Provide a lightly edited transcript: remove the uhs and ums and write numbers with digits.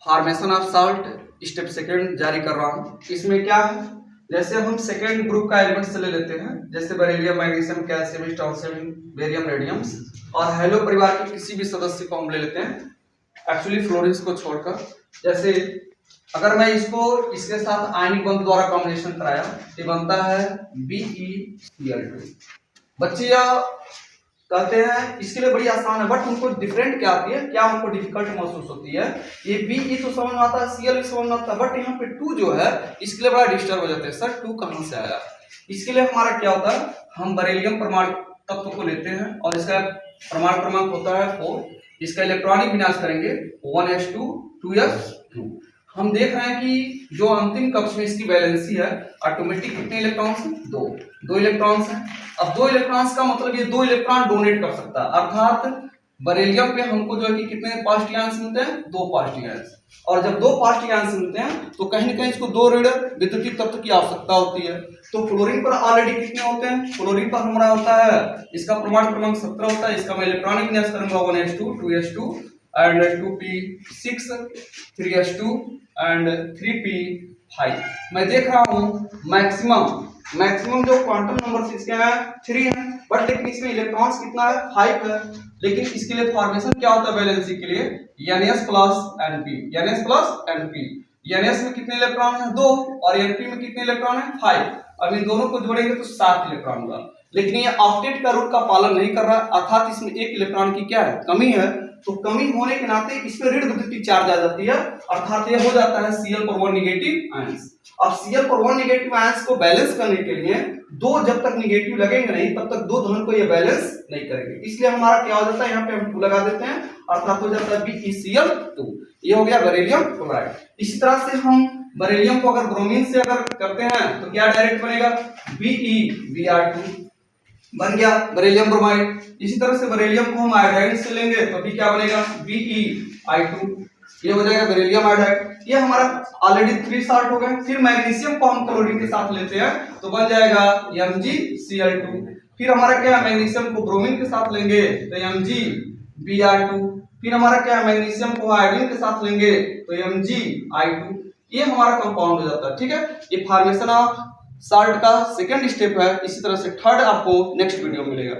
Formation of salt step second जारी कर रहा हूँ। इसमें क्या है, जैसे हम सेकंड ग्रुप का एलिमेंट से ले लेते हैं, जैसे beryllium, magnesium, calcium, strontium, barium, radiums, और हेलो परिवार के किसी भी सदस्य को हम ले लेते हैं, एक्चुअली फ्लोरीन्स को छोड़कर। जैसे अगर मैं इसको इसके साथ आयनिक बंध द्वारा कॉम्बिनेशन कराया, ये बनता है BeCl2। बच्चे यह कहते हैं इसके लिए बड़ी आसान है, बट उनको डिफरेंट क्या आती है, क्या उनको डिफिकल्ट महसूस होती है। ये Be तो समझ में आता है, Cl भी समझ में आता है, बट यहाँ पे 2 जो है इसके लिए बड़ा डिस्टर्ब हो जाते हैं। सर 2 कहाँ से आया? इसके लिए हमारा क्या होता है, हम बेरिलियम परमाणु तत्व को लेते हैं और इसका परमाणु क्रमांक होता है 4। इसका इलेक्ट्रॉनिक विन्यास करेंगे 1s2 2s2। हम देख रहे हैं कि जो अंतिम कक्ष में इसकी वैलेंसी है, ऑटोमेटिक कितने इलेक्ट्रॉन्स हैं? 2 इलेक्ट्रॉन्स हैं। अब 2 इलेक्ट्रॉन्स का मतलब ये 2 इलेक्ट्रॉन डोनेट कर सकता है, अर्थात बेरिलियम पे हमको जो है कि कितने पॉजिटिव आयंस मिलते हैं? 2 पॉजिटिव आयंस। और जब 2 पॉजिटिव आयंस मिलते हैं तो कहीं ना कहीं इसको 2 ऋण विद्युतीय तत्व की आवश्यकता होती है। तो फ्लोरीन पर ऑलरेडी कितने होते हैं? फ्लोरीन पर हमारा होता है, इसका परमाणु क्रमांक 17 होता है। इसका मैं इलेक्ट्रॉनिक विन्यास करूंगा 1s2 2s2 and 2p6 3s2 and 3p5। मैं देख रहा हूं मैक्सिमम जो क्वांटम नंबर इसके हैं 3 है, बट लेकिन इसमें इलेक्ट्रॉन्स कितना है? 5 है। लेकिन इसके लिए फॉर्मेशन क्या होता है वैलेंसी के लिए? ns plus np। ns में कितने इलेक्ट्रॉन है? 2, और np में कितने इलेक्ट्रॉन है? 5। अब इन दोनों को जोड़ेंगे तो 7 इलेक्ट्रॉन होगा। लेकिन ये ऑक्टेट का रूल का पालन नहीं कर रहा, अर्थात इसमें 1 इलेक्ट्रॉन की क्या है? कमी है। तो कमी होने के नाते इसमें ऋण विद्युतीय चार्ज आ जाती है, अर्थात ये हो जाता है Cl पर 1 नेगेटिव आयंस। अब Cl पर 1 नेगेटिव आयंस को बैलेंस करने के लिए 2 जब तक नेगेटिव लगेंगे नहीं तब तक 2 धन को ये बैलेंस नहीं करेंगे। इसलिए हमारा क्या हो जाता है, यहाँ पे हम 2 लगा देते हैं, अर्थात हो जाता है BeCl2। ये हो गया बेरिलियम क्लोराइड। इसी तरह से हम बेरिलियम को अगर ब्रोमीन से अगर करते हैं तो क्या डायरेक्ट बनेगा? BeBr2 बन गया बेरिलियम ब्रोमाइड। इसी तरह से बेरिलियम को हम आयोडाइड से लेंगे तो भी क्या बनेगा? BeI2। ये हो जाएगा बेरिलियम आयोडाइड। ये हमारा ऑलरेडी 3 साल्ट हो गए। फिर मैग्नीशियम को हम क्लोरीन के साथ लेते हैं तो बन जाएगा MgCl2। फिर हमारा क्या है, मैग्नीशियम को ब्रोमीन के साथ लेंगे तो MgBr2। फिर हमारा क्या है, मैग्नीशियम को आयोडीन के साथ लेंगे तो MgI2। ये हमारा कंपाउंड हो जाता है। ठीक है, ये फॉर्मेशन ऑफ साल्ट का सेकंड स्टेप है। इसी तरह से थर्ड आपको नेक्स्ट वीडियो मिलेगा।